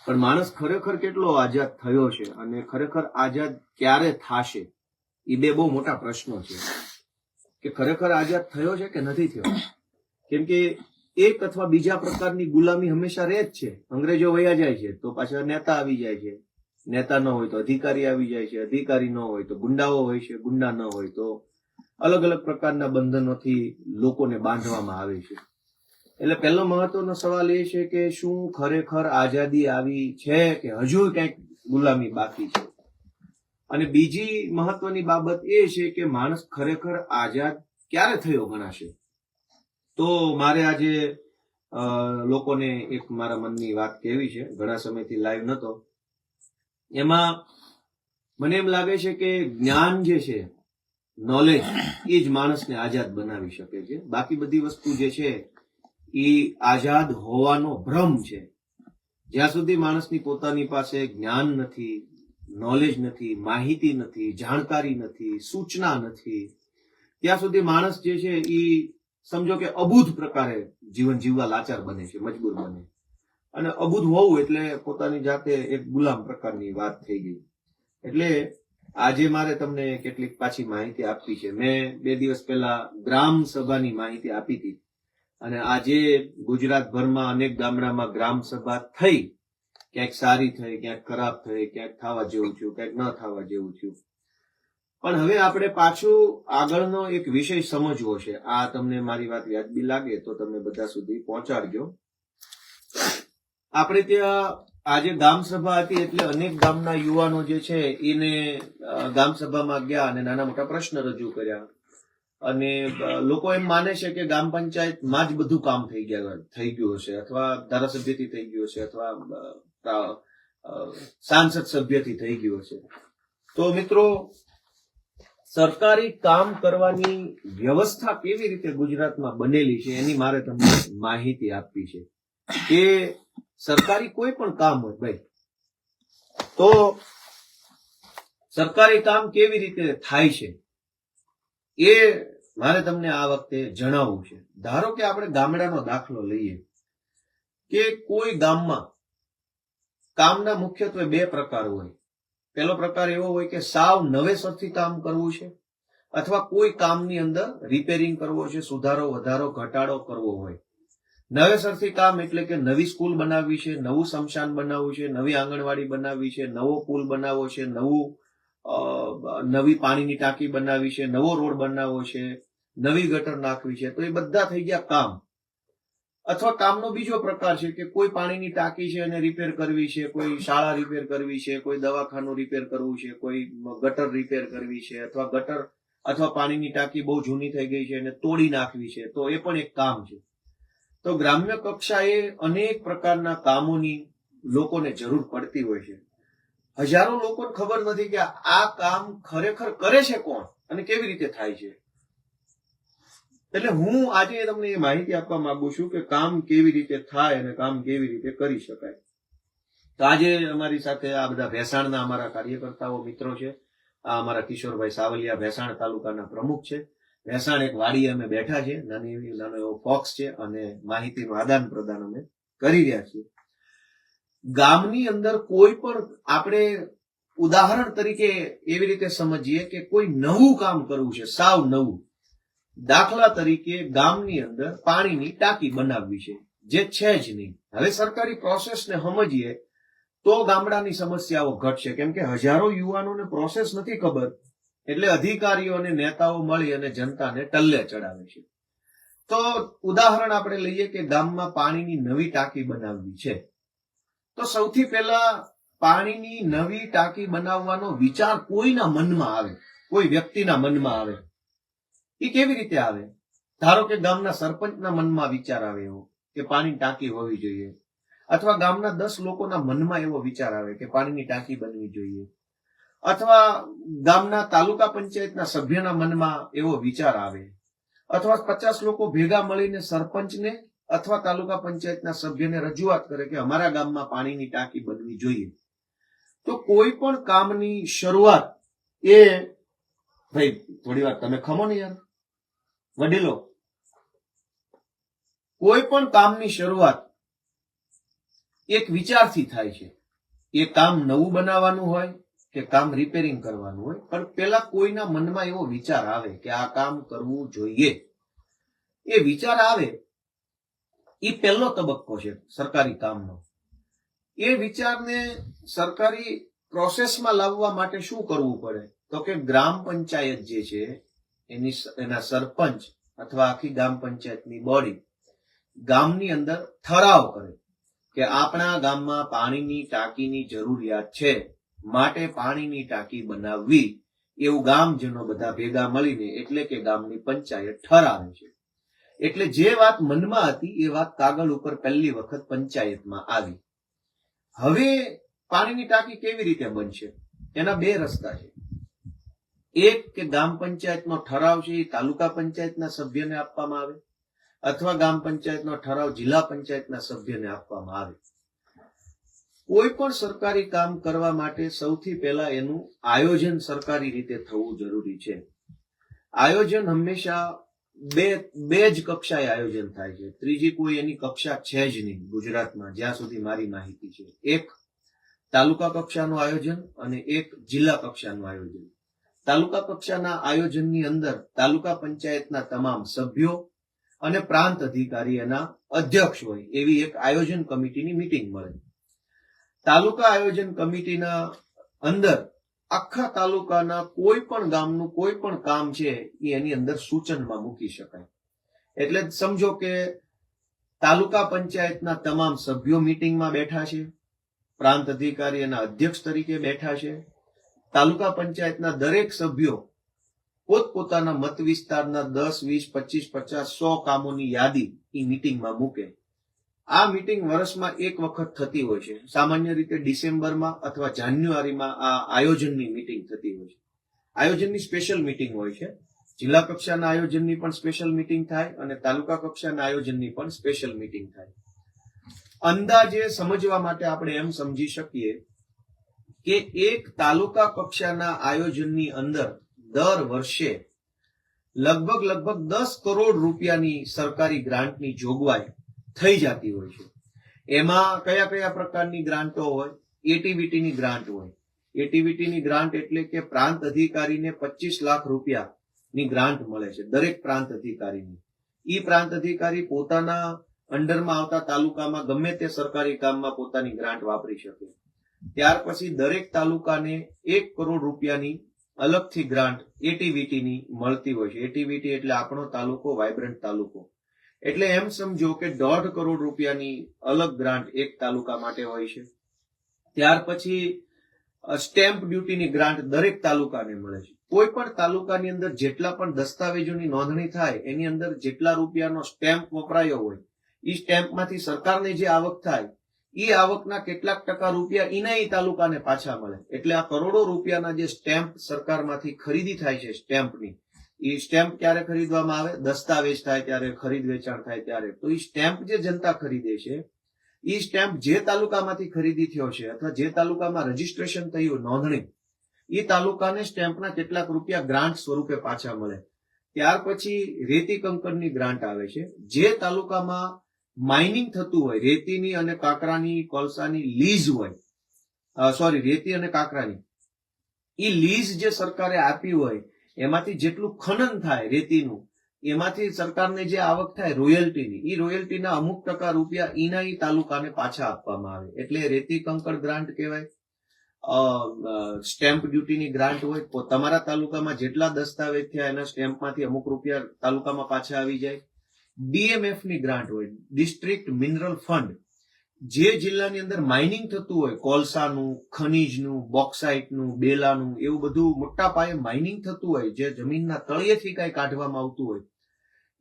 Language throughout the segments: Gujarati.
પણ માણસ ખરેખર કેટલો આઝાદ થયો છે અને ખરેખર આઝાદ ક્યારે થશે, એ બે બહુ મોટા પ્રશ્નો છે. કે ખરેખર આઝાદ થયો છે કે નથી થયો. કેમ કે એક અથવા બીજા પ્રકારની ગુલામી હંમેશા રહે જ છે. અંગ્રેજો વયા જાય છે તો પાછા નેતા આવી જાય છે, નેતા ન હોય તો અધિકારી આવી જાય છે, અધિકારી ન હોય તો ગુંડાઓ હોય છે, ગુંડા ન હોય તો અલગ અલગ પ્રકારના બંધનોથી લોકોને બાંધવામાં આવે છે. એટલે પહેલો મહત્વનો સવાલ એ છે કે શું ખરેખર આઝાદી આવી છે કે હજુ કંઈક ગુલામી બાકી છે. અને બીજી મહત્વની બાબત એ છે કે માણસ ખરેખર આઝાદ ક્યારે થયો ગણાશે. તો મારે આજે લોકોને એક મારા મનની વાત કહેવી છે. ઘણા સમયથી લાઈવ નતો. એમાં મને એમ લાગે છે કે જ્ઞાન જે છે, નોલેજ, એ જ માણસને આઝાદ બનાવી શકે છે. બાકી બધી વસ્તુ જે છે એ આઝાદ હોવાનો ભ્રમ છે. જ્યાં સુધી માણસની પોતાની પાસે જ્ઞાન નથી, નોલેજ નથી, માહિતી નથી, જાણકારી નથી, સૂચના નથી, ત્યાં સુધી માણસ જે છે એ સમજો કે અબુધ પ્રકારે જીવન જીવવા લાચાર બને છે, મજબૂર બને. અને અબુધ હોવું એટલે પોતાની જાતે એક ગુલામ પ્રકારની વાત થઈ ગઈ. એટલે આજે મારે તમને કેટલીક પાછી માહિતી આપવી છે. મેં 2 દિવસ પહેલા ગ્રામ સભાની માહિતી આપી હતી અને આજે ગુજરાતભરમાં અનેક ગામડામાં ગ્રામ સભા થઈ. ક્યાંક સારી થઈ, ક્યાંક ખરાબ થઈ, ક્યાંક થવા જેવું થયું, ક્યાંક ન થવા જેવું થયું. પણ હવે આપણે પાછું આગળનો એક વિષય સમજવો છે. આ તમને મારી વાત વ્યાજબી લાગે તો તમે બધા સુધી પહોંચાડજો. આપણે ત્યાં આજે ગામ સભા હતી એટલે અનેક ગામના યુવાનો જે છે એને ગામ સભામાં ગયા અને નાના મોટા પ્રશ્ન રજૂ કર્યા. અને લોકો એમ માને છે કે ગ્રામ પંચાયતમાં જ બધું કામ થઈ ગયું હશે, અથવા ધારાસભ્યથી થઈ ગયું હશે, અથવા સાંસદ સભ્યથી થઈ ગયું હશે. તો મિત્રો, સરકારી કામ કરવાની વ્યવસ્થા કેવી રીતે ગુજરાતમાં બનેલી છે એની મારે તમને માહિતી આપવી છે. કે સરકારી કોઈ પણ કામ હોય ભાઈ, તો સરકારી કામ કેવી રીતે થાય છે એ મારે તમને આ વખતે જણાવવું છે. ધારો કે આપણે ગામડાનો દાખલો લઈએ કે કોઈ ગામમાં કામના મુખ્યત્વે 2 પ્રકાર હોય. પહેલો પ્રકાર એવો હોય કે સાવ નવેસરથી કામ કરવું છે, અથવા કોઈ કામની અંદર રિપેરિંગ કરવો છે, સુધારો, વધારો, ઘટાડો કરવો હોય. નવેસરથી કામ એટલે કે નવી સ્કૂલ બનાવવી છે, નવું સ્મશાન બનાવવું છે, નવી આંગણવાડી બનાવવી છે, નવો પુલ બનાવવો છે, નવી પાણીની ટાંકી બનાવવી છે, નવો રોડ બનાવવો છે, નવી ગટર નાખવી છે. તો એ બધા થઈ ગયા કામ. અથવા કામનો બીજો પ્રકાર છે કે કોઈ પાણીની ટાંકી છે અને રિપેર કરવી છે, કોઈ શાળા રિપેર કરવી છે, કોઈ દવાખાનું રિપેર કરવું છે, કોઈ ગટર રિપેર કરવી છે, અથવા ગટર અથવા પાણીની ટાંકી બહુ જૂની થઈ ગઈ છે અને તોડી નાખવી છે. તો એ પણ એક કામ છે. તો ગ્રામ્ય કક્ષાએ અનેક પ્રકારના કામોની લોકોને જરૂર પડતી હોય છે. હજારો લોકોને ખબર નથી કે આ કામ ખરેખર કરે છે કોણ અને કેવી રીતે થાય છે. એટલે હું આજે તમને એ માહિતી આપવા માંગુ છું કે કામ કેવી રીતે થાય અને કામ કેવી રીતે કરી શકાય. તો આજે અમારી સાથે આ બધા ભેસાણના અમારા કાર્યકર્તાઓ, મિત્રો છે. આ અમારા કિશોરભાઈ સાવલિયા ભેસાણ તાલુકાના પ્રમુખ છે. ભેસાણ એક વાડીએ અમે બેઠા છે, નાનો એવો બોક્સ છે અને માહિતીનું આદાન પ્રદાન અમે કરી રહ્યા છીએ. ગામની અંદર કોઈ પણ આપણે ઉદાહરણ તરીકે એવી રીતે સમજીએ કે કોઈ નવું કામ કરવું છે, સાવ નવું. દાખલા તરીકે ગામની અંદર પાણીની ટાંકી બનાવવી છે, જે છે જ નહીં. હવે સરકારી પ્રોસેસને સમજીએ તો ગામડાની સમસ્યાઓ ઘટશે. કેમ કે હજારો યુવાનોને પ્રોસેસ નથી ખબર, એટલે અધિકારીઓ અને નેતાઓ મળી અને જનતાને ટલ્લે ચડાવે છે. તો ઉદાહરણ આપણે લઈએ કે ગામમાં પાણીની નવી ટાંકી બનાવવી છે. તો સૌથી પહેલા પાણીની નવી ટાંકી બનાવવાનો વિચાર કોઈના મનમાં આવે, કોઈ વ્યક્તિના મનમાં આવે. એ કેવી રીતે આવે? ધારો કે ગામના સરપંચના મનમાં વિચાર આવે એવો કે પાણીની ટાંકી હોવી જોઈએ, અથવા ગામના 10 લોકોના મનમાં એવો વિચાર આવે કે પાણીની ટાંકી બનવી જોઈએ, અથવા ગામના તાલુકા પંચાયતના સભ્યના મનમાં એવો વિચાર આવે, અથવા 50 લોકો ભેગા મળીને સરપંચને અથવા તાલુકા પંચાયતના સભ્યને રજૂઆત કરે કે અમારા ગામમાં પાણીની ટાંકી બનવી જોઈએ. તો કોઈ પણ કામની શરૂઆત એ ભાઈ થોડી વાર તમે ખમો ને યાર વડીલો, કોઈ પણ કામની શરૂઆત એક વિચારથી થાય છે. એ કામ નવું બનાવવાનું હોય કે કામ રિપેરિંગ કરવાનું હોય, પણ પેલા કોઈના મનમાં એવો વિચાર આવે કે આ કામ કરવું જોઈએ. એ વિચાર આવે એ પહેલો તબક્કો છે સરકારી કામનો. એ વિચારને સરકારી પ્રોસેસમાં લાવવા માટે શું કરવું પડે? તો કે ગ્રામ પંચાયત જે છે એના સરપંચ અથવા આખી ગ્રામ પંચાયતની બોડી ગામની અંદર ઠરાવ કરે કે આપણા ગામમાં પાણીની ટાંકીની જરૂરિયાત છે, માટે પાણીની ટાંકી બનાવવી, એવું ગામજનો બધા ભેગા મળીને એટલે કે ગામની પંચાયત ઠરાવે છે. એટલે જે વાત મનમાં હતી એ વાત કાગળ ઉપર પહેલી વખત પંચાયતમાં આવી. હવે પાણીની ટાંકી કેવી રીતે બનશે? એના બે રસ્તા છે. એક કે ગ્રામ પંચાયતનો ઠરાવ છે એ તાલુકા પંચાયતના સભ્યને આપવામાં આવે, અથવા ગ્રામ પંચાયતનો ઠરાવ જિલ્લા પંચાયતના સભ્યને આપવામાં આવે. કોઈ પણ સરકારી કામ કરવા માટે સૌથી પહેલા એનું આયોજન સરકારી રીતે થવું જરૂરી છે. આયોજન હંમેશા બે જ કક્ષાએ આયોજન થાય છે. ત્રીજી કોઈ એની કક્ષા છે જ નહીં ગુજરાતમાં, જ્યાં સુધી મારી માહિતી છે. એક તાલુકા કક્ષાનું આયોજન અને એક જિલ્લા કક્ષાનું આયોજન. તાલુકા કક્ષાના આયોજનની અંદર તાલુકા પંચાયતના તમામ સભ્યો અને પ્રાંત અધિકારી એના અધ્યક્ષ હોય એવી એક આયોજન કમિટીની મીટિંગ મળે. તાલુકા આયોજન કમિટીના અંદર આખા તાલુકાના કોઈ પણ ગામનું કોઈ પણ કામ છે એ એની અંદર સૂચનમાં મૂકી શકાય. એટલે સમજો કે તાલુકા પંચાયતના તમામ સભ્યો મીટિંગમાં બેઠા છે, પ્રાંત અધિકારી એના અધ્યક્ષ તરીકે બેઠા છે. તાલુકા પંચાયતના દરેક સભ્યો પોતપોતાના મત વિસ્તારના 10, 20, 25, 50, 100 કામોની યાદી એ મીટિંગમાં મૂકે. આ મીટિંગ વર્ષમાં એક વખત થતી હોય છે. સામાન્ય રીતે ડિસેમ્બરમાં અથવા જાન્યુઆરીમાં આ આયોજનની મીટિંગ થતી હોય છે. આયોજનની સ્પેશિયલ મીટિંગ હોય છે. જિલ્લા કક્ષાના આયોજનની પણ સ્પેશિયલ મીટિંગ થાય અને તાલુકા કક્ષાના આયોજનની પણ સ્પેશિયલ મીટિંગ થાય. અંદાજે સમજવા માટે આપણે એમ સમજી શકીએ કે એક તાલુકા કક્ષાના આયોજનની અંદર દર વર્ષે લગભગ 10 કરોડ રૂપિયાની સરકારી ગ્રાન્ટની જોગવાઈ થઈ જતી હોય છે. એમાં કયા કયા પ્રકારની ગ્રાન્ટો હોય? એટીવીટીની ગ્રાન્ટ હોય. એટીવીટીની ગ્રાન્ટ એટલે કે પ્રાંત અધિકારીને 25 લાખ રૂપિયાની ગ્રાન્ટ મળે છે દરેક પ્રાંત અધિકારીને. ઈ પ્રાંત અધિકારી પોતાના અંડરમાં આવતા તાલુકામાં ગમે તે સરકારી કામમાં પોતાની ગ્રાન્ટ વાપરી શકે. ત્યાર પછી દરેક તાલુકાને 1 કરોડ રૂપિયાની અલગથી ગ્રાન્ટ એટીવીટીની મળતી હોય છે. એટીવીટી એટલે આપણો તાલુકો વાઇબ્રન્ટ તાલુકો. એટલે એમ સમજો કે 1.5 કરોડ રૂપિયાની અલગ ગ્રાન્ટ એક તાલુકા માટે હોય છે. ત્યાર પછી સ્ટેમ્પ ડ્યુટીની ગ્રાન્ટ દરેક તાલુકાને મળે છે. કોઈ પણ તાલુકાની અંદર જેટલા પણ દસ્તાવેજોની નોંધણી થાય એની અંદર જેટલા રૂપિયાનો સ્ટેમ્પ વપરાયો હોય એ સ્ટેમ્પમાંથી સરકારને જે આવક થાય એ આવકના કેટલાક ટકા રૂપિયા એના એ તાલુકાને પાછા મળે. એટલે આ કરોડો રૂપિયાના જે સ્ટેમ્પ સરકારમાંથી ખરીદી થાય છે સ્ટેમ્પની, એ સ્ટેમ્પ ક્યારે ખરીદવામાં આવે? દસ્તાવેજ થાય ત્યારે, ખરીદ વેચાણ થાય ત્યારે. તો એ સ્ટેમ્પ જે જનતા ખરીદે છે એ સ્ટેમ્પ જે તાલુકામાંથી ખરીદી થયો છે અથવા જે તાલુકામાં રજીસ્ટ્રેશન થયું નોંધણી, એ તાલુકાને સ્ટેમ્પના કેટલાક રૂપિયા ગ્રાન્ટ સ્વરૂપે પાછા મળે. ત્યાર પછી રેતી કંકરની ગ્રાન્ટ આવે છે. જે તાલુકામાં માઇનિંગ થતું હોય, રેતીની અને કાકરાની કોલસાની લીઝ હોય, રેતી અને કાકરાની એ લીઝ જે સરકારે આપી હોય એમાંથી જેટલું ખનન થાય રેતીનું, એમાંથી સરકારને જે આવક થાય રોયલ્ટીની, એ રોયલ્ટીના અમુક ટકા રૂપિયા ઈના ઈ તાલુકાને પાછા આપવામાં આવે. એટલે રેતી કંકર ગ્રાન્ટ કહેવાય. સ્ટેમ્પ ડ્યુટીની ગ્રાન્ટ હોય, તમારા તાલુકામાં જેટલા દસ્તાવેજ થયા એના સ્ટેમ્પમાંથી અમુક રૂપિયા તાલુકામાં પાછા આવી જાય. ડીએમએફ ની ગ્રાન્ટ હોય, ડિસ્ટ્રિક્ટ મિનરલ ફંડ. જે જિલ્લાની અંદર માઇનિંગ થતું હોય, કોલસાનું, ખનીજનું, બોક્સાઇટનું, બેલાનું, એવું બધું મોટા પાયે માઇનિંગ થતું હોય, જે જમીનના તળિયેથી કઈ કાઢવામાં આવતું હોય,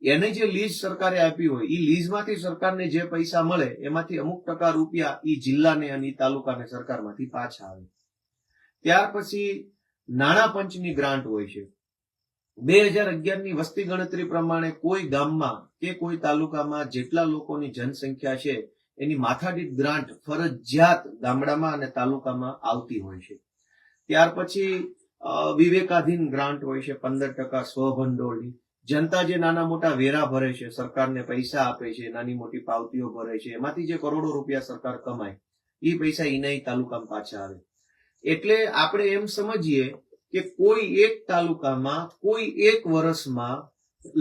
એને જે લીઝ સરકારે આપી હોય એ લીઝમાંથી સરકારને જે પૈસા મળે એમાંથી અમુક ટકા રૂપિયા એ જિલ્લાને અને તાલુકાને સરકારમાંથી પાછા આવે. ત્યાર પછી નાણાં પંચની ગ્રાન્ટ હોય છે. 2011 ની વસ્તી ગણતરી પ્રમાણે કોઈ ગામમાં કે કોઈ તાલુકામાં જેટલા લોકોની જનસંખ્યા છે એની માથાદીઠ ગ્રાન્ટ ફરજિયાત ગામડામાં અને તાલુકામાં આવતી હોય છે. ત્યાર પછી વિવેકાધીન ગ્રાન્ટ હોય છે 15% સ્વભંડોળની. જનતા જે નાના મોટા વેરા ભરે છે, સરકારને પૈસા આપે છે, નાની મોટી પાવતીઓ ભરે છે, એમાંથી જે કરોડો રૂપિયા સરકાર કમાય એ પૈસા ઈનાઈ તાલુકામાં પાછા આવે. એટલે આપણે એમ સમજીએ કે કોઈ એક તાલુકામાં કોઈ એક વર્ષમાં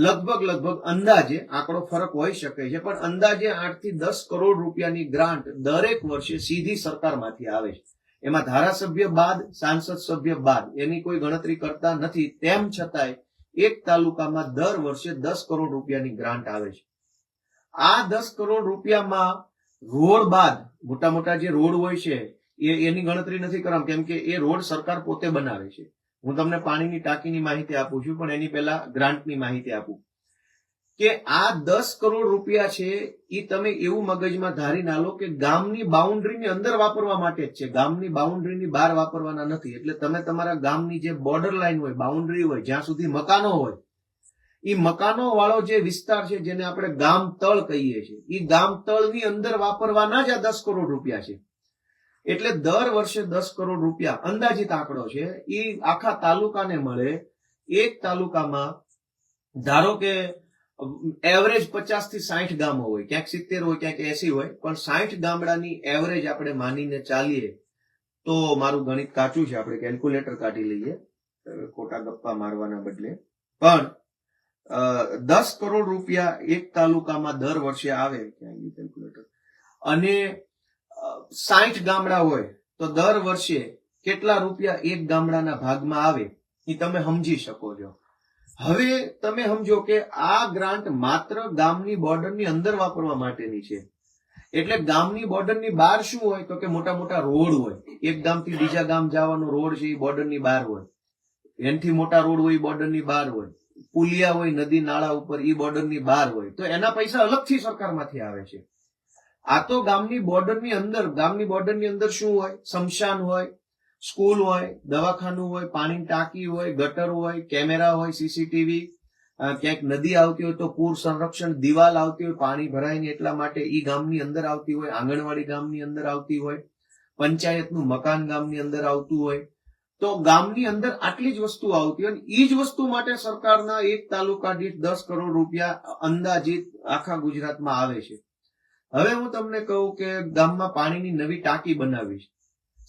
લગભગ અંદાજે આંકડો ફરક હોઈ શકે છે, પણ અંદાજે 8 થી 10 કરોડ રૂપિયાની ગ્રાન્ટ દરેક વર્ષે સીધી સરકારમાંથી આવે છે. એમાં ધારાસભ્ય બાદ, સાંસદ સભ્ય બાદ એની કોઈ ગણતરી કરતા નથી. તેમ છતાંય એક તાલુકામાં દર વર્ષે 10 કરોડ રૂપિયાની ગ્રાન્ટ આવે છે. આ 10 કરોડ રૂપિયામાં રોડ બાદ મોટા મોટા જે રોડ હોય છે એની ગણતરી નથી કરવાની, કેમ કે એ રોડ સરકાર પોતે બનાવે છે. હું તમને પાણીની ટાંકીની માહિતી આપું છું, પણ એની પહેલા ગ્રાન્ટની માહિતી આપું કે આ 10 કરોડ રૂપિયા છે એ તમે એવું મગજમાં ધારી ના લો કે ગામની બાઉન્ડ્રીની અંદર વાપરવા માટે જ છે, ગામની બાઉન્ડ્રીની બહાર વાપરવાના નથી. એટલે તમે તમારા ગામની જે બોર્ડર લાઈન હોય, બાઉન્ડ્રી હોય, જ્યાં સુધી મકાનો હોય, એ મકાનો વાળો જે વિસ્તાર છે જેને આપણે ગામ તળ કહીએ છીએ, એ ગામ તળની અંદર વાપરવાના જ આ 10 કરોડ રૂપિયા છે. એટલે દર વર્ષે 10 કરોડ રૂપિયા અંદાજિત આંકડો છે, એ આખા તાલુકાને મળે. એક તાલુકામાં ધારો કે એવરેજ 50 થી 60 ગામો હોય, ક્યાંક 70 હોય, ક્યાંક 80 હોય, પણ 60 ગામડાની એવરેજ આપણે માનીને ચાલીએ તો મારું ગણિત કાચું છે, આપણે કેલ્ક્યુલેટર કાઢી લઈએ ખોટા ગપ્પા મારવાના બદલે. પણ 10 કરોડ રૂપિયા એક તાલુકામાં દર વર્ષે આવે, કેલ્ક્યુલેટર, અને 60 ગામડા હોય તો દર વર્ષે કેટલા રૂપિયા એક ગામડાના ભાગમાં આવે એ તમે સમજી શકો છો. હવે તમે સમજો કે આ ગ્રાન્ટ માત્ર ગામની બોર્ડરની અંદર વાપરવા માટેની છે. એટલે ગામની બોર્ડરની બહાર શું હોય તો કે મોટા મોટા રોડ હોય, એક ગામથી બીજા ગામ જવાનો રોડ છે એ બોર્ડરની બહાર હોય, એનાથી મોટા રોડ હોય એ બોર્ડરની બહાર હોય, પુલિયા હોય નદી નાળા ઉપર એ બોર્ડરની બહાર હોય, તો એના પૈસા અલગથી સરકારમાંથી આવે છે. આ તો ગામની બોર્ડરની અંદર, ગામની બોર્ડરની અંદર શું હોય, સ્મશાન હોય, સ્કૂલ હોય, દવાખાનું હોય, પાણીની ટાંકી હોય, ગટર હોય, કેમેરા હોય, સીસીટીવી, ક્યાંક નદી આવતી હોય તો પૂર સંરક્ષણ દિવાલ આવતી હોય, પાણી ભરાય ને એટલા માટે ઈ ગામની અંદર આવતી હોય, આંગણવાડી ગામની અંદર આવતી હોય, પંચાયતનું મકાન ગામની અંદર આવતું હોય. તો ગામની અંદર આટલી જ વસ્તુ આવતી હોય, ઈ જ વસ્તુ માટે સરકારના એક તાલુકા દીઠ 10 કરોડ રૂપિયા અંદાજિત આખા ગુજરાતમાં આવે છે. હવે હું તમને કહું કે ગામમાં પાણીની નવી ટાંકી બનાવી છે.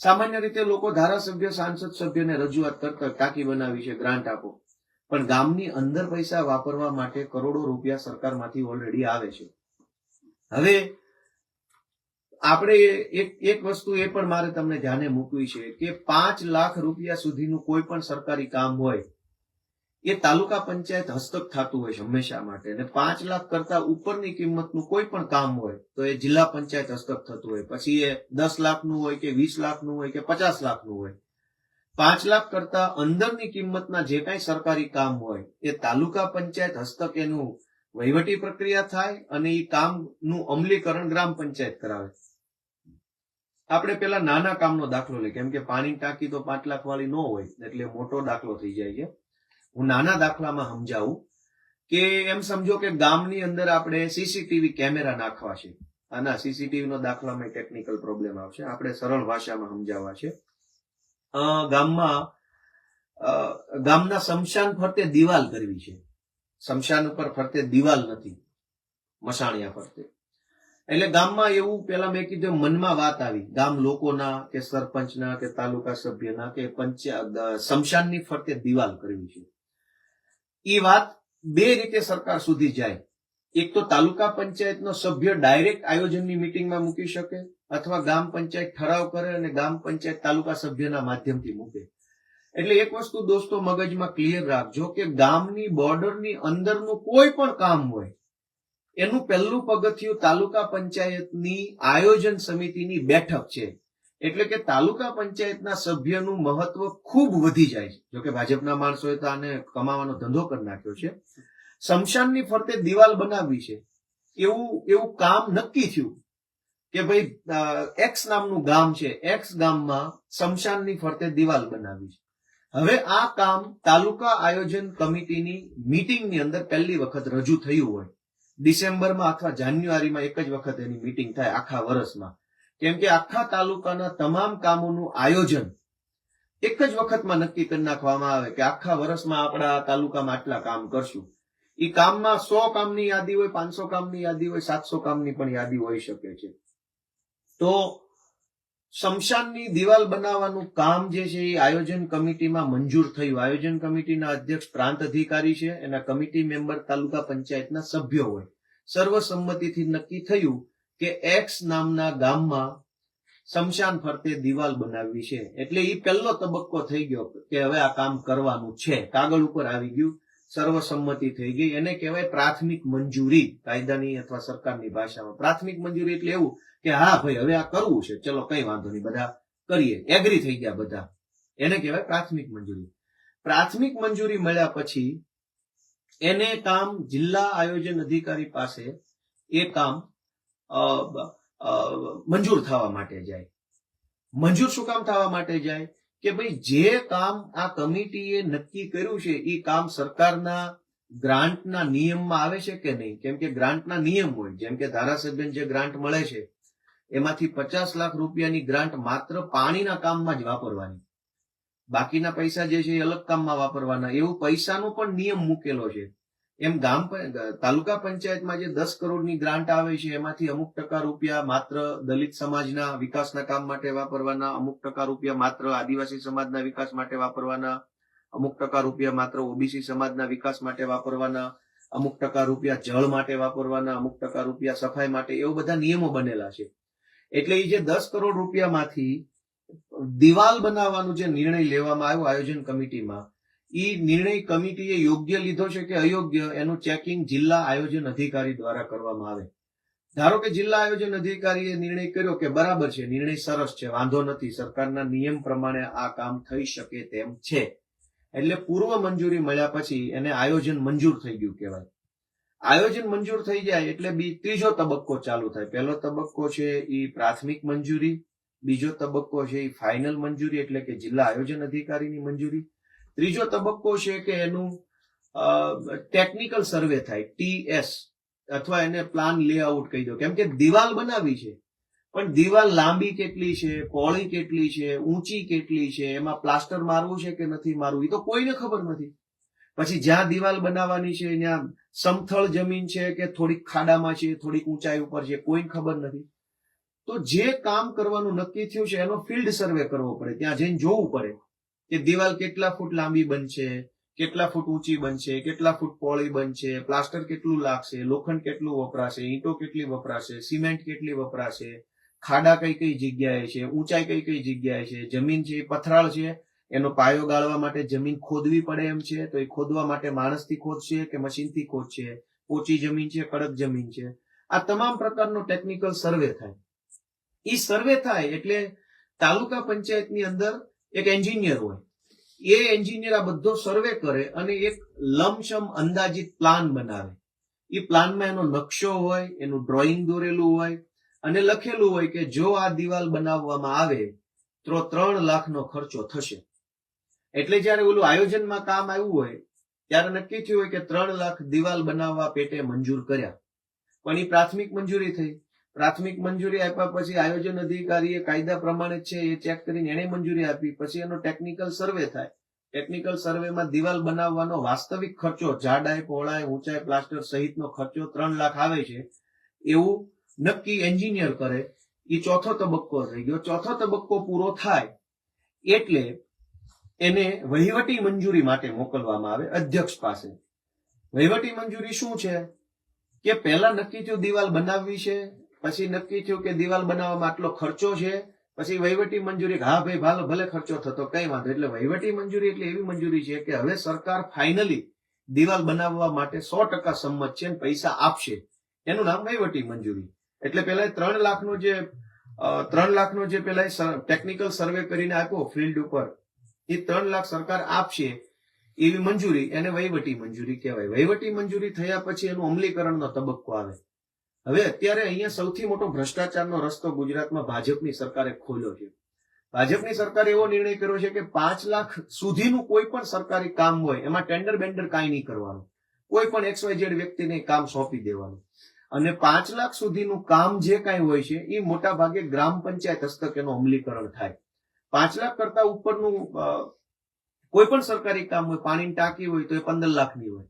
સામાન્ય રીતે લોકો ધારાસભ્ય, સાંસદ સભ્યને રજૂઆત કરતા ટાંકી બનાવી છે, ગ્રાન્ટ આપો, પણ ગામની અંદર પૈસા વાપરવા માટે કરોડો રૂપિયા સરકારમાંથી ઓલરેડી આવે છે. હવે આપણે એક વસ્તુ એ પણ મારે તમને ધ્યાને મૂકવી છે કે 5 લાખ રૂપિયા સુધીનું કોઈ પણ સરકારી કામ હોય એ તાલુકા પંચાયત હસ્તક થતું હોય છે હંમેશા માટે, અને 5 લાખ કરતા ઉપરની કિંમતનું કોઈ પણ કામ હોય તો એ જિલ્લા પંચાયત હસ્તક થતું હોય, પછી એ 10 લાખનું હોય કે 20 લાખનું હોય કે 50 લાખનું હોય. 5 લાખ કરતા અંદરની કિંમતના જે કાંઈ સરકારી કામ હોય એ તાલુકા પંચાયત હસ્તક એનું વહીવટી પ્રક્રિયા થાય અને એ કામનું અમલીકરણ ગ્રામ પંચાયત કરાવે. આપણે પેલા નાના કામનો દાખલો લઈએ, કેમ કે પાણી ટાંકી તો 5 લાખ વાળી ન હોય એટલે મોટો દાખલો થઈ જાય છે. હું નાના દાખલામાં સમજાવું કે એમ સમજો કે ગામની અંદર આપણે સીસીટીવી કેમેરા નાખવા છે. આના સીસીટીવી નો દાખલામાં ટેકનિકલ પ્રોબ્લેમ આવશે, આપણે સરળ ભાષામાં સમજાવવા છે. ગામના સ્મશાન ફરતે દિવાલ કરવી છે. સ્મશાન ઉપર ફરતે દિવાલ નથી, મસાણિયા ફરતે. એટલે ગામમાં એવું પેલા મેં કીધું મનમાં વાત આવી, ગામ લોકોના કે સરપંચના કે તાલુકા સભ્યના કે પંચાયત સ્મશાનની ફરતે દિવાલ કરવી છે. એ વાત બે રીતે સરકાર સુધી જાય. એક તો તાલુકા પંચાયતનો સભ્ય ડાયરેક્ટ આયોજનની મીટિંગમાં મૂકી શકે, અથવા ગામ પંચાયત ઠરાવ કરે અને ગામ પંચાયત તાલુકા સભ્યના માધ્યમથી મૂકે. એટલે એક વસ્તુ દોસ્તો મગજમાં ક્લિયર રાખજો કે ગામની બોર્ડરની અંદરનું કોઈ પણ કામ હોય એનું પહેલું પગથિયું તાલુકા પંચાયતની આયોજન સમિતિની બેઠક છે. એટલે કે તાલુકા પંચાયતના સભ્યનું મહત્વ ખૂબ વધી જાય છે. જોકે ભાજપના માણસોએ તો આને કમાવાનો ધંધો કરી નાખ્યો છે. સ્મશાનની ફરતે દિવાલ બનાવવી છે, એવું કામ નક્કી થયું કે ભાઈ એક્સ નામનું ગામ છે, એક્સ ગામમાં સ્મશાનની ફરતે દિવાલ બનાવી છે. હવે આ કામ તાલુકા આયોજન કમિટીની મીટિંગની અંદર પહેલી વખત રજૂ થયું હોય, ડિસેમ્બરમાં અથવા જાન્યુઆરીમાં એક જ વખત એની મીટિંગ થાય આખા વર્ષમાં, કેમ કે આખા તાલુકાના તમામ કામોનું આયોજન એક જ વખતમાં નક્કી કરી નાખવામાં આવે કે આખા વર્ષમાં આપણા તાલુકામાં આટલા કામ કરશું. એ કામમાં 100 કામની યાદી હોય, 500 કામની યાદી હોય, 700 કામની પણ યાદી હોઈ શકે છે. તો સ્મશાનની દિવાલ બનાવવાનું કામ જે છે એ આયોજન કમિટીમાં મંજૂર થયું. આયોજન કમિટીના અધ્યક્ષ પ્રાંત અધિકારી છે, એના કમિટી મેમ્બર તાલુકા પંચાયતના સભ્યો હોય. સર્વસંમતિથી નક્કી થયું કે એક્સ નામના ગામમાં સ્મશાન ફરતે દિવાલ બનાવવી છે. એટલે એ પહેલો તબક્કો થઈ ગયો કે હવે આ કામ કરવાનું છે, કાગળ ઉપર આવી ગયું, સર્વસંમતિ થઈ ગઈ. એને કહેવાય પ્રાથમિક મંજૂરી. કાયદાની અથવા સરકારની ભાષામાં પ્રાથમિક મંજૂરી એટલે એવું કે હા ભાઈ હવે આ કરવું છે, ચલો કઈ વાંધો નહીં, બધા કરીએ, એગ્રી થઈ ગયા બધા, એને કહેવાય પ્રાથમિક મંજૂરી. પ્રાથમિક મંજૂરી મળ્યા પછી એને કામ જિલ્લા આયોજન અધિકારી પાસે એ કામ મંજૂર થવા માટે જાય. મંજૂર શું કામ થવા માટે જાય કે ભાઈ જે કામ આ કમિટીએ નક્કી કર્યું છે એ કામ સરકારના ગ્રાન્ટના નિયમમાં આવે છે કે નહીં. કેમ કે ગ્રાન્ટના નિયમ હોય, જેમ કે ધારાસભ્યને જે ગ્રાન્ટ મળે છે એમાંથી 50 લાખ રૂપિયાની ગ્રાન્ટ માત્ર પાણીના કામમાં જ વાપરવાની, બાકીના પૈસા જે છે એ અલગ કામમાં વાપરવાના, એવું પૈસાનો પણ નિયમ મૂકેલો છે. એમ તાલુકા પંચાયતમાં જે 10 કરોડની ગ્રાન્ટ આવે છે એમાંથી અમુક ટકા રૂપિયા માત્ર દલિત સમાજના વિકાસના કામ માટે વાપરવાના, અમુક ટકા રૂપિયા માત્ર આદિવાસી સમાજના વિકાસ માટે વાપરવાના, અમુક ટકા રૂપિયા માત્ર ઓબીસી સમાજના વિકાસ માટે વાપરવાના, અમુક ટકા રૂપિયા જળ માટે વાપરવાના, અમુક ટકા રૂપિયા સફાઈ માટે, એવા બધા નિયમો બનેલા છે. એટલે એ જે 10 કરોડ રૂપિયામાંથી દિવાલ બનાવવાનો જે નિર્ણય લેવામાં આવ્યો આયોજન કમિટીમાં, એ નિર્ણય કમિટીએ યોગ્ય લીધો છે કે અયોગ્ય એનું ચેકિંગ જિલ્લા આયોજન અધિકારી દ્વારા કરવામાં આવે. ધારો કે જિલ્લા આયોજન અધિકારીએ નિર્ણય કર્યો કે બરાબર છે, નિર્ણય સરસ છે, વાંધો નથી, સરકારના નિયમ પ્રમાણે આ કામ થઈ શકે તેમ છે, એટલે પૂર્વ મંજૂરી મળ્યા પછી એને આયોજન મંજૂર થઈ ગયું કહેવાય. આયોજન મંજૂર થઈ જાય એટલે ત્રીજો તબક્કો ચાલુ થાય. પહેલો તબક્કો છે એ પ્રાથમિક મંજૂરી, બીજો તબક્કો છે એ ફાઇનલ મંજૂરી એટલે કે જિલ્લા આયોજન અધિકારીની મંજૂરી, ત્રીજો તબક્કો છે કે એનું ટેકનિકલ સર્વે થાય, TS, અથવા એને પ્લાન લેઆઉટ કહી દો. કેમ કે દિવાલ બનાવી છે પણ દિવાલ લાંબી કેટલી છે, પહોળી કેટલી છે, ઊંચી કેટલી છે, એમાં પ્લાસ્ટર મારવું છે કે નથી મારવું, એ તો કોઈને ખબર નથી. પછી જ્યાં દિવાલ બનાવવાની છે ત્યાં સમથળ જમીન છે કે થોડીક ખાડામાં છે, થોડીક ઊંચાઈ ઉપર છે, કોઈને ખબર નથી. તો જે કામ કરવાનું નક્કી થયું છે એનો ફિલ્ડ સર્વે કરવો પડે, ત્યાં જઈને જોવું પડે કે દિવાલ કેટલા ફૂટ લાંબી બનશે, કેટલા ફૂટ ઊંચી બનશે, કેટલા ફૂટ પહોળી બનશે, પ્લાસ્ટર કેટલું લાગશે, લોખંડ કેટલું વપરાશે, ઈંટો કેટલી વપરાશે, સિમેન્ટ કેટલી વપરાશે, ખાડા કઈ કઈ જગ્યાએ છે, ઊંચાઈ કઈ કઈ જગ્યાએ છે, જમીન છે પથરાળ છે, એનો પાયો ગાળવા માટે જમીન ખોદવી પડે એમ છે, તો એ ખોદવા માટે માણસથી ખોદશે કે મશીનથી ખોદશે, પોચી જમીન છે, કડક જમીન છે, આ તમામ પ્રકારનો ટેકનિકલ સર્વે થાય. એ સર્વે થાય એટલે તાલુકા પંચાયતની અંદર એક એન્જિનિયર હોય, એ એન્જિનિયર આ બધો સર્વે કરે અને એક લમસમ અંદાજિત પ્લાન બનાવે. એ પ્લાનમાં એનો નકશો હોય, એનું ડ્રોઈંગ દોરેલું હોય અને લખેલું હોય કે જો આ દિવાલ બનાવવામાં આવે તો 3 લાખનો ખર્ચો થશે. એટલે જયારે ઓલું આયોજનમાં કામ આવ્યું હોય ત્યારે નક્કી થયું હોય કે 3 લાખ દિવાલ બનાવવા પેટે મંજૂર કર્યા, પણ એ પ્રાથમિક મંજૂરી થઈ. પ્રાથમિક મંજૂરી આપ્યા પછી આયોજન અધિકારીએ કાયદા પ્રમાણે છે એ ચેક કરીને એને મંજૂરી આપી. પછી એનો ટેકનિકલ સર્વે થાય. ટેકનિકલ સર્વેમાં દિવાલ બનાવવાનો વાસ્તવિક ખર્ચો, જાડાઈ, પહોળાઈ, ઊંચાઈ, પ્લાસ્ટર સહિતનો ખર્ચો 3 લાખ આવે છે એવું નક્કી એન્જિનિયર કરે. એ ચોથો તબક્કો થઈ ગયો. ચોથો તબક્કો પૂરો થાય એટલે એને વહીવટી મંજૂરી માટે મોકલવામાં આવે અધ્યક્ષ પાસે. વહીવટી મંજૂરી શું છે કે પહેલા નક્કી થયું દિવાલ બનાવવી છે, પછી નક્કી થયું કે દિવાલ બનાવવામાં આટલો ખર્ચો છે, પછી વહીવટી મંજૂરી હા ભાઈ ભલે ખર્ચો થતો કઈ વાંધો. એટલે વહીવટી મંજૂરી એટલે એવી મંજૂરી છે કે હવે સરકાર ફાઇનલી દિવાલ બનાવવા માટે 100% સંમત છે અને પૈસા આપશે, એનું નામ વહીવટી મંજૂરી. એટલે પેલા 3 લાખનો જે પેલા ટેકનિકલ સર્વે કરીને આપ્યો ફિલ્ડ ઉપર, એ 3 લાખ સરકાર આપશે એવી મંજૂરી, એને વહીવટી મંજૂરી કહેવાય. વહીવટી મંજૂરી થયા પછી એનું અમલીકરણનો તબક્કો આવે. હવે અત્યારે અહીંયા સૌથી મોટો ભ્રષ્ટાચારનો રસ્તો ગુજરાતમાં ભાજપની સરકારે ખોલ્યો છે. ભાજપની સરકારે એવો નિર્ણય કર્યો છે કે 5 લાખ સુધીનું કોઈ પણ સરકારી કામ હોય એમાં ટેન્ડર બેન્ડર કાંઈ નહીં કરવાનું, કોઈ પણ XYZ વ્યક્તિને કામ સોંપી દેવાનું, અને 5 લાખ સુધીનું કામ જે કાંઈ હોય છે એ મોટા ભાગે ગ્રામ પંચાયત હસ્તક એનું અમલીકરણ થાય. 5 લાખ કરતા ઉપરનું કોઈ પણ સરકારી કામ હોય, પાણીની ટાંકી હોય તો એ 15 લાખની હોય,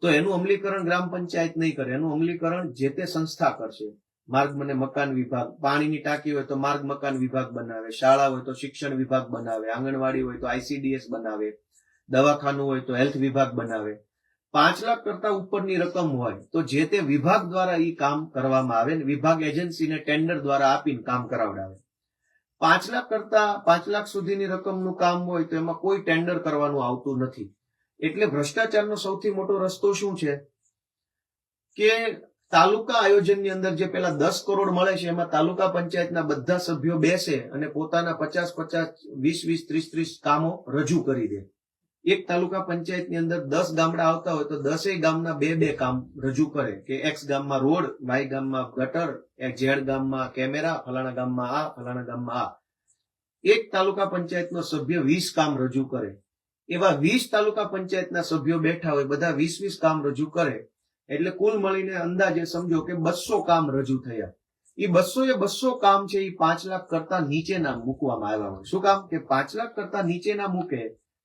તો એનું અમલીકરણ ગ્રામ પંચાયત નહીં કરે, એનું અમલીકરણ જે તે સંસ્થા કરશે. માર્ગ અને મકાન વિભાગ, પાણીની ટાંકી હોય તો માર્ગ મકાન વિભાગ બનાવે, શાળા હોય તો શિક્ષણ વિભાગ બનાવે, આંગણવાડી હોય તો ICDS બનાવે, દવાખાનું હોય તો હેલ્થ વિભાગ બનાવે. 5 લાખ કરતા ઉપરની રકમ હોય તો જે તે વિભાગ દ્વારા એ કામ કરવામાં આવે, વિભાગ એજન્સીને ટેન્ડર દ્વારા આપીને કામ કરાવડાવે. 5 લાખ કરતા 5 લાખ સુધીની રકમનું કામ હોય તો એમાં કોઈ ટેન્ડર કરવાનું આવતું નથી. એટલે ભ્રષ્ટાચારનો સૌથી મોટો રસ્તો શું છે કે તાલુકા આયોજનની અંદર જે પેલા 10 કરોડ મળે છે એમાં તાલુકા પંચાયતના બધા સભ્યો બેસે અને પોતાના 50-50, 20-20, 30-30 કામો રજૂ કરી દે. એક તાલુકા પંચાયતની અંદર 10 ગામડા આવતા હોય તો 10 ગામના 2-2 કામ રજૂ કરે કે X ગામમાં રોડ, Y ગામમાં ગટર, Z ગામમાં કેમેરા, ફલાણા ગામમાં આ, ફલાણા ગામમાં આ. એક તાલુકા પંચાયતનો સભ્ય 20 કામ રજૂ કરે. એવા 20 તાલુકા પંચાયતના સભ્યો બેઠા હોય, બધા 20-20 કામ રજૂ કરે, એટલે કુલ મળીને અંદાજે સમજો કે 200 કામ રજૂ થયા. એ 200 કામ છે એ 5 લાખ કરતા નીચેના મૂકવામાં આવ્યા હોય. શું કામ કે 5 લાખ કરતા નીચેના મૂકે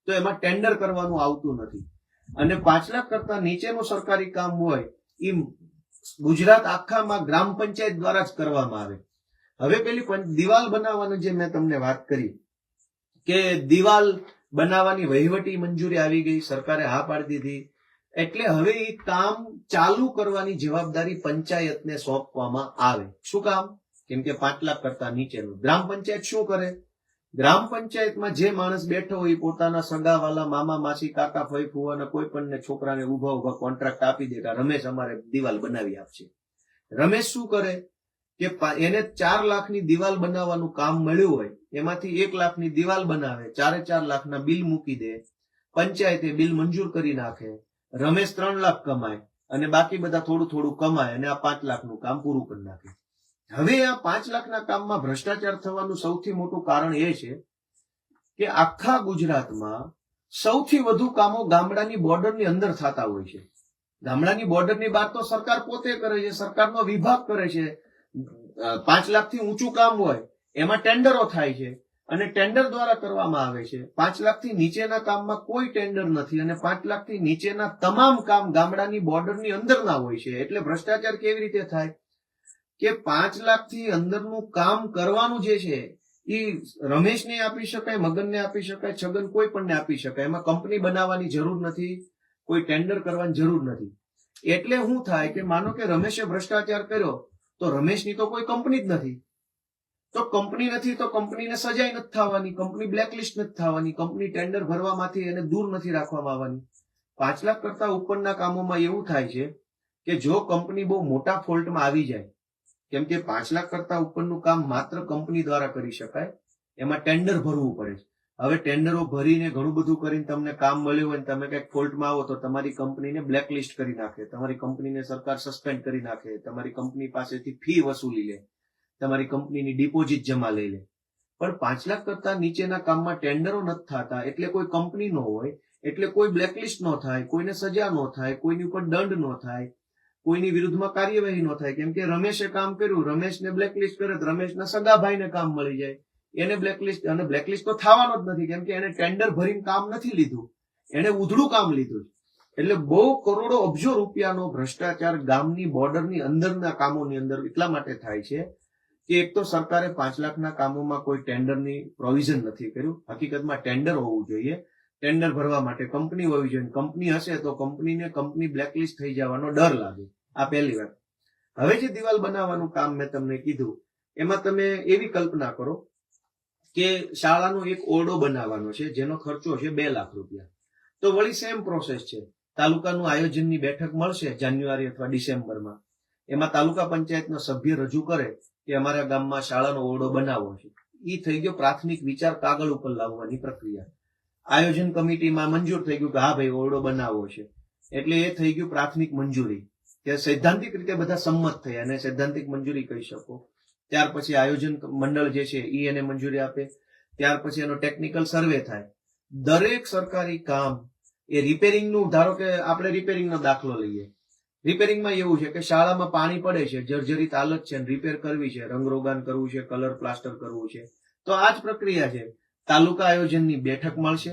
તો એમાં ટેન્ડર કરવાનું આવતું નથી. અને 5 લાખ કરતા નીચેનું સરકારી કામ હોય એ ગુજરાત આખામાં ગ્રામ પંચાયત દ્વારા જ કરવામાં આવે. હવે પેલી દિવાલ બનાવવાની જે મેં તમને વાત કરી કે દિવાલ બનાવવાની વહીવટી મંજૂરી આવી ગઈ, સરકારે હા પાડી દીધી, એટલે હવે એ કામ ચાલુ કરવાની જવાબદારી પંચાયતને સોંપવામાં આવે. શું કામ? કેમ કે 5 લાખ કરતા નીચેનું. ગ્રામ પંચાયત શું કરે? ગ્રામ પંચાયતમાં જે માણસ બેઠો હોય પોતાના સગાવાલા, મામા, માસી, કાકા, ફઈ, ફુવાના કોઈ પણ છોકરાને ઉભા કોન્ટ્રાક્ટ આપી દે કે રમેશ અમારે દિવાલ બનાવી આપશે. રમેશ શું કરે કે એને 4 લાખની દિવાલ બનાવવાનું કામ મળ્યું હોય, એમાંથી 1 લાખની દિવાલ બનાવે, 4 લાખના બિલ મૂકી દે, પંચાયતે બિલ મંજૂર કરી નાખે, રમેશ 3 લાખ કમાય અને બાકી બધા થોડું થોડું કમાય અને આ 5 લાખનું કામ પૂરું કરી નાખે. હવે આ 5 લાખના કામમાં ભ્રષ્ટાચાર થવાનું સૌથી મોટું કારણ એ છે કે આખા ગુજરાતમાં સૌથી વધુ કામો ગામડાની બોર્ડરની અંદર થતા હોય છે. ગામડાની બોર્ડરની બહાર તો સરકાર પોતે કરે છે, સરકારનો વિભાગ કરે છે. 5 લાખથી ઊંચું કામ હોય એમાં ટેન્ડરો થાય છે અને ટેન્ડર દ્વારા કરવામાં આવે છે. 5 લાખથી નીચેના કામમાં કોઈ ટેન્ડર નથી અને 5 લાખથી નીચેના તમામ કામ ગામડાની બોર્ડરની અંદરના હોય છે. એટલે ભ્રષ્ટાચાર કેવી રીતે થાય કે 5 લાખથી અંદરનું કામ કરવાનું જે છે એ રમેશને આપી શકાય, મગનને આપી શકાય, છગન કોઈ પણને આપી શકાય. એમાં કંપની બનાવવાની જરૂર નથી, કોઈ ટેન્ડર કરવાની જરૂર નથી. એટલે શું થાય કે માનો કે રમેશે ભ્રષ્ટાચાર કર્યો તો રમેશની તો કોઈ કંપની જ નથી, તો કંપની નથી તો કંપનીને સજાઈ નથી થવાની, કંપની બ્લેકલિસ્ટ નથી થવાની, કંપની ટેન્ડર ભરવામાંથી એને દૂર નથી રાખવામાં આવવાની. 5 લાખ કરતા ઉપરના કામોમાં એવું થાય છે કે જો કંપની બહુ મોટા ફોલ્ટમાં આવી જાય, કેમ કે 5 લાખ કરતા ઉપરનું કામ માત્ર કંપની દ્વારા કરી શકાય, એમાં ટેન્ડર ભરવું પડે છે. હવે ટેન્ડરો ભરીને ઘણું બધું કરીને તમને કામ મળ્યું હોય તમે કઈક ફોલ્ટમાં આવો તો તમારી કંપનીને બ્લેકલિસ્ટ કરી નાખે, તમારી કંપનીને સરકાર સસ્પેન્ડ કરી નાખે, તમારી કંપની પાસેથી ફી વસૂલી લે, તમારી કંપનીની ડિપોઝિટ જમા લઈ લે. પણ 5 લાખ કરતા નીચેના કામમાં ટેન્ડરો નથી થતા, એટલે કોઈ કંપની ન હોય, એટલે કોઈ બ્લેકલિસ્ટ ન થાય, કોઈને સજા ન થાય, કોઈની ઉપર દંડ ન થાય, કોઈની વિરુદ્ધમાં કાર્યવાહી ન થાય. કેમ કે રમેશે કામ કર્યું, રમેશને બ્લેકલિસ્ટ કરે તો રમેશના સગા ભાઈને કામ મળી જાય, એને બ્લેકલિસ્ટ, અને બ્લેકલિસ્ટ તો થવાનો જ નથી કેમ કે એને ટેન્ડર ભરીને કામ નથી લીધું, એને ઉધડું કામ લીધું. એટલે બહુ કરોડો અબજો રૂપિયાનો ભ્રષ્ટાચાર ગામની બોર્ડરની અંદરના કામોની અંદર એટલા માટે થાય છે કે એક તો સરકારે 5 લાખના કામોમાં કોઈ ટેન્ડરની પ્રોવિઝન નથી કર્યું. હકીકતમાં ટેન્ડર હોવું જોઈએ, ટેન્ડર ભરવા માટે કંપની હોવી જોઈએ, કંપની હશે તો કંપની બ્લેકલિસ્ટ થઈ જવાનો ડર લાગે. આ પહેલી વાત. હવે જે દિવાલ બનાવવાનું કામ મેં તમને કીધું એમાં તમે એવી કલ્પના કરો કે શાળાનો એક ઓરડો બનાવવાનો છે જેનો ખર્ચો છે 2 લાખ રૂપિયા. તો વળી સેમ પ્રોસેસ છે, તાલુકાનું આયોજનની બેઠક મળશે જાન્યુઆરી અથવા ડિસેમ્બરમાં, એમાં તાલુકા પંચાયતનો સભ્ય રજૂ કરે કે અમારા ગામમાં શાળાનો ઓરડો બનાવવો છે. એ થઈ ગયો પ્રાથમિક વિચાર કાગળ ઉપર લાવવાની પ્રક્રિયા. આયોજન કમિટીમાં મંજૂર થઈ ગયું કે હા ભાઈ ઓરડો બનાવવો છે, એટલે એ થઈ ગયું પ્રાથમિક મંજૂરી, કે સૈદ્ધાંતિક રીતે બધા સંમત થયા અને સૈદ્ધાંતિક મંજૂરી કહી શકો. ત્યાર પછી આયોજન મંડળ જે છે એ એને મંજૂરી આપે, ત્યાર પછી એનો ટેકનિકલ સર્વે થાય. દરેક સરકારી કામ એ રિપેરિંગનું, ધારો કે આપણે રિપેરિંગનો દાખલો લઈએ, રિપેરિંગમાં એવું છે કે શાળામાં પાણી પડે છે, જર્જરિત હાલત છે, રિપેર કરવી છે, રંગરોગાન કરવું છે, કલર પ્લાસ્ટર કરવું છે, તો આ જ પ્રક્રિયા છે. તાલુકા આયોજનની બેઠક મળશે,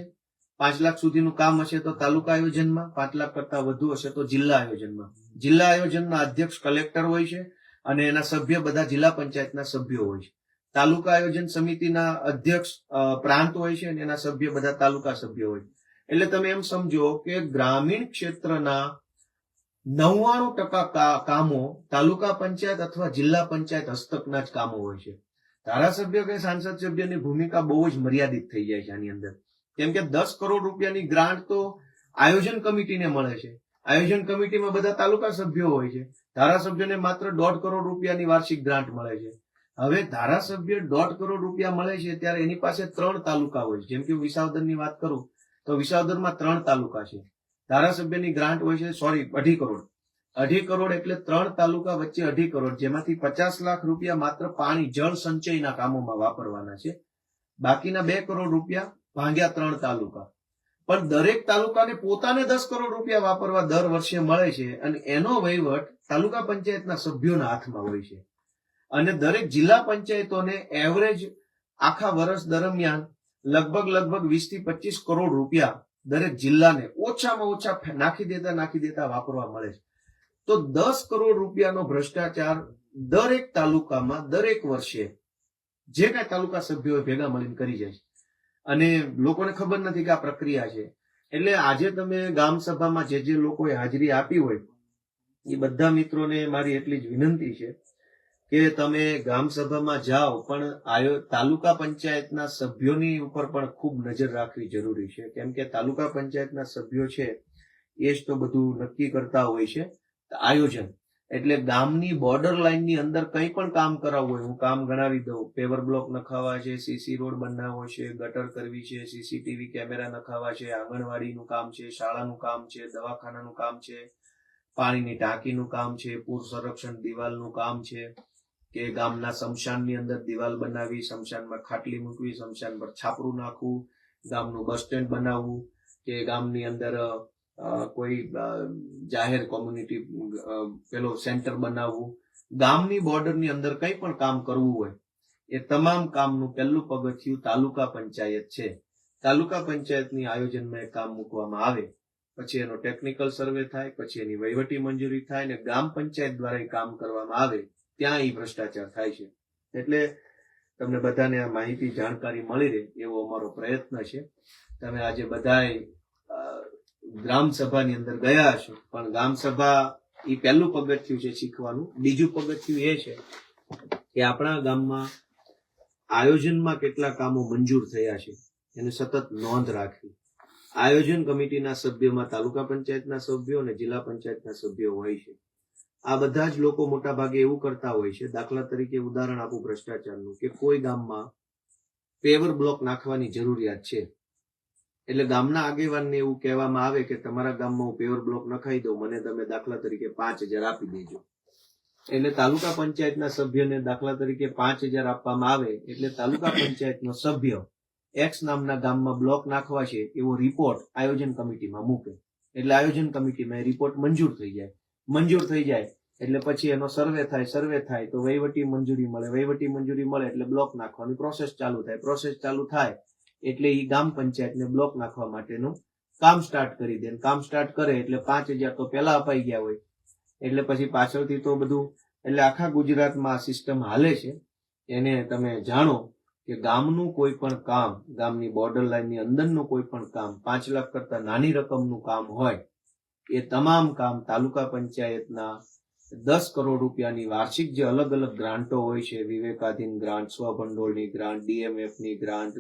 5 લાખ સુધીનું કામ હશે તો તાલુકા આયોજનમાં, 5 લાખ કરતા વધુ હશે તો જિલ્લા આયોજનમાં. જિલ્લા આયોજનના અધ્યક્ષ કલેક્ટર હોય છે અને એના સભ્ય બધા જિલ્લા પંચાયતના સભ્યો હોય છે. તાલુકા આયોજન સમિતિના અધ્યક્ષ પ્રાંત હોય છે અને એના સભ્ય બધા તાલુકા સભ્યો હોય. એટલે તમે એમ સમજો કે ગ્રામીણ ક્ષેત્રના 99% કામો તાલુકા પંચાયત અથવા જિલ્લા પંચાયત હસ્તકના જ કામો હોય છે. ધારાસભ્ય કે સાંસદ સભ્યની ભૂમિકા બહુ જ મર્યાદિત થઈ જાય છે આની અંદર. કેમ કે 10 કરોડ રૂપિયાની ગ્રાન્ટ તો આયોજન કમિટીને મળે છે. આયોજન કમિટીમાં બધા તાલુકા સભ્યો હોય છે. ધારાસભ્યને માત્ર 1.5 કરોડ રૂપિયાની વાર્ષિક ગ્રાન્ટ મળે છે. હવે ધારાસભ્ય 1.5 કરોડ રૂપિયા મળે છે ત્યારે એની પાસે 3 તાલુકા હોય છે. જેમ કે વિસાવદરની વાત કરું તો વિસાવદરમાં 3 તાલુકા છે. ધારાસભ્યની ગ્રાન્ટ હોય છે 2.5 કરોડ. 2.5 કરોડ એટલે 3 તાલુકા વચ્ચે 2.5 કરોડ, જેમાંથી 50 લાખ રૂપિયા માત્ર પાણી જળ સંચયના કામોમાં વાપરવાના છે. બાકીના 2 કરોડ રૂપિયા ભાગ્યા 3 તાલુકા. પણ દરેક તાલુકાને પોતાને 10 કરોડ રૂપિયા વાપરવા દર વર્ષે મળે છે અને એનો વહીવટ તાલુકા પંચાયતના સભ્યોના હાથમાં હોય છે. અને દરેક જિલ્લા પંચાયતોને એવરેજ આખા વર્ષ દરમિયાન લગભગ 20 થી 25 કરોડ રૂપિયા દરેક જિલ્લાને ઓછામાં ઓછા નાખી દેતા વાપરવા મળે છે. તો 10 કરોડ રૂપિયાનો ભ્રષ્ટાચાર દરેક તાલુકામાં દરેક વર્ષે જે કાંઈ તાલુકા સભ્યો ભેગા મળીને કરી જાય છે અને લોકોને ખબર નથી કે આ પ્રક્રિયા છે. એટલે આજે તમે ગામ સભામાં જે લોકોએ હાજરી આપી હોય એ બધા મિત્રોને મારી એટલી જ વિનંતી છે કે તમે ગામ સભામાં જાઓ, પણ તાલુકા પંચાયતના સભ્યોની ઉપર પણ ખૂબ નજર રાખવી જરૂરી છે. કેમ કે તાલુકા પંચાયતના સભ્યો છે એ જ તો બધું નક્કી કરતા હોય છે. આયોજન એટલે ગામની બોર્ડર લાઈનની અંદર કંઈ પણ કામ કરાવવું હોય, હું કામ ગણાવી દઉં. પેવર બ્લોક નખાવા છે, સીસી રોડ બનાવવો છે, ગટર કરવી છે, સીસીટીવી કેમેરા નખાવા છે, આંગણવાડીનું કામ છે, શાળાનું કામ છે, દવાખાનાનું કામ છે, પાણીની ટાંકીનું કામ છે, પૂર સંરક્ષણ દિવાલનું કામ છે, કે ગામના સ્મશાનની અંદર દિવાલ બનાવી, સ્મશાનમાં ખાટલી મૂકવી, સ્મશાન પર છાપરું નાખવું, ગામનું બસ સ્ટેન્ડ બનાવવું, કે ગામની અંદર કોઈ જાહેર કોમ્યુનિટી પેલો સેન્ટર બનાવવું. ગામની બોર્ડરની અંદર કંઈ પણ કામ કરવું હોય એ તમામ કામનું પહેલું પગથિયું તાલુકા પંચાયત છે. તાલુકા પંચાયતની આયોજનમાં એ કામ મૂકવામાં આવે, પછી એનો ટેકનિકલ સર્વે થાય, પછી એની વહીવટી મંજૂરી થાય અને ગ્રામ પંચાયત દ્વારા એ કામ કરવામાં આવે, ત્યાં એ ભ્રષ્ટાચાર થાય છે. એટલે તમને બધાને આ માહિતી જાણકારી મળી રહે એવો અમારો પ્રયત્ન છે. તમે આજે બધાએ ગ્રામ સભાની અંદર ગયા છો, પણ ગ્રામ સભા એ પહેલું પગથિયું છે શીખવાનું. બીજું પગથિયું એ છે કે આપણા ગામમાં આયોજનમાં કેટલા કામો મંજૂર થયા છે એની સતત નોંધ રાખવી. આયોજન કમિટીના સભ્યોમાં તાલુકા પંચાયતના સભ્યો અને જિલ્લા પંચાયતના સભ્યો હોય છે. આ બધા જ લોકો મોટા ભાગે એવું કરતા હોય છે. દાખલા તરીકે ઉદાહરણ આપું ભ્રષ્ટાચારનું, કે કોઈ ગામમાં પેવર બ્લોક નાખવાની જરૂરિયાત છે, એટલે ગામના આગેવાનને એવું કહેવામાં આવે કે તમારા ગામમાં હું પેવર બ્લોક નખાઈ દઉં, મને તમે દાખલા તરીકે 5,000 આપી દેજો. એટલે તાલુકા પંચાયતના સભ્યને દાખલા તરીકે 5,000 આપવામાં આવે એટલે તાલુકા પંચાયતનો સભ્ય એક્સ નામના ગામમાં બ્લોક નાખવા છે એવો રિપોર્ટ આયોજન કમિટીમાં મૂકે. એટલે આયોજન કમિટીમાં એ રિપોર્ટ મંજૂર થઈ જાય એટલે પછી એનો સર્વે થાય તો વહીવટી મંજૂરી મળે એટલે બ્લોક નાખવાની પ્રોસેસ ચાલુ થાય એટલે એ ગામ પંચાયતને બ્લોક નાખવા માટેનું કામ સ્ટાર્ટ કરી દે. કામ સ્ટાર્ટ કરે એટલે 5,000 તો પહેલા અપાઈ ગયા હોય, એટલે પછી પાછળથી તો બધું, એટલે આખા ગુજરાતમાં આ સિસ્ટમ હાલે છે. એને તમે જાણો કે ગામનું કોઈ પણ કામ, ગામની બોર્ડર લાઈનની અંદરનું કોઈ પણ કામ 5 લાખ કરતા નાની રકમનું કામ હોય એ તમામ કામ તાલુકા પંચાયતના 10 કરોડ રૂપિયાની વાર્ષિક જે અલગ અલગ ગ્રાન્ટો હોય છે, વિવેકાધીન ગ્રાન્ટ, સ્વભંડોળની ગ્રાન્ટ, ડીએમએફની ગ્રાન્ટ,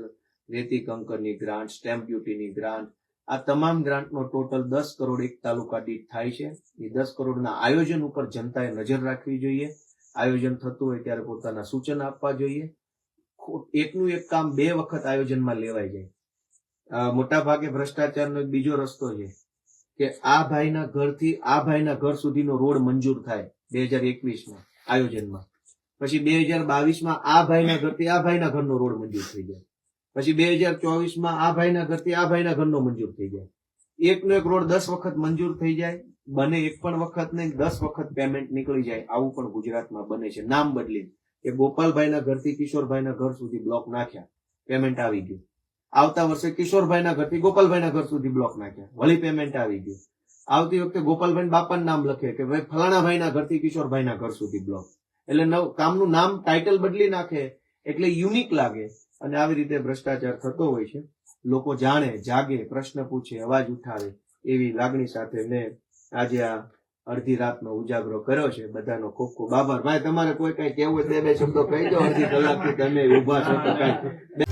રેતી કંકરની ગ્રાન્ટ, સ્ટેમ્પ ડ્યુટીની ગ્રાન્ટ, આ તમામ ગ્રાન્ટનો ટોટલ 10 કરોડ એક તાલુકા દીઠ થાય છે. એ 10 કરોડના આયોજન ઉપર જનતાએ નજર રાખવી જોઈએ. આયોજન થતું હોય ત્યારે પોતાના સૂચન આપવા જોઈએ. એકનું એક કામ 2 વખત આયોજનમાં લેવાઈ જાય. મોટા ભાગે ભ્રષ્ટાચારનો એક બીજો રસ્તો છે કે આ ભાઈના ઘરથી આ ભાઈના ઘર સુધીનો રોડ મંજૂર થાય 2021માં આયોજનમાં, પછી 2022માં આ ભાઈના ઘરથી આ ભાઈના ઘરનો રોડ મંજૂર થઈ જાય, પછી 2024માં આ ભાઈના ઘરથી આ ભાઈના ઘરનો મંજૂર થઈ જાય. એકનો એક રોડ 10 વખત મંજૂર થઈ જાય, બને એક પણ વખત નહીં 10 વખત પેમેન્ટ નીકળી જાય. આવું પણ ગુજરાતમાં બને છે. નામ બદલી કે ગોપાલભાઈના ઘરથી કિશોરભાઈના ઘર સુધી બ્લોક નાખ્યા, પેમેન્ટ આવી ગયું. આવતા વર્ષે કિશોરભાઈના ઘરથી ગોપાલભાઈના ઘર સુધી બ્લોક નાખ્યા, વળી પેમેન્ટ આવી ગયું. આવતી વખતે ગોપાલભાઈ બાપાનું નામ લખે કે ભાઈ ફલાણા ભાઈના ઘરથી કિશોરભાઈના ઘર સુધી બ્લોક. એટલે કામનું નામ ટાઇટલ બદલી નાખે એટલે યુનિક લાગે, અને આવી રીતે ભ્રષ્ટાચાર થતો હોય છે. લોકો જાણે, જાગે, પ્રશ્ન પૂછે, અવાજ ઉઠાવે, એવી લાગણી સાથે મેં આજે આ અડધી રાતનો ઉજાગરો કર્યો છે. બધાનો ખૂબ ખૂબ આભાર. ભાઈ તમારે કોઈ કઈ કહેવું હોય બે શબ્દો કહી દો. અડધી કલાકથી તમે ઉભા છો તો કઈ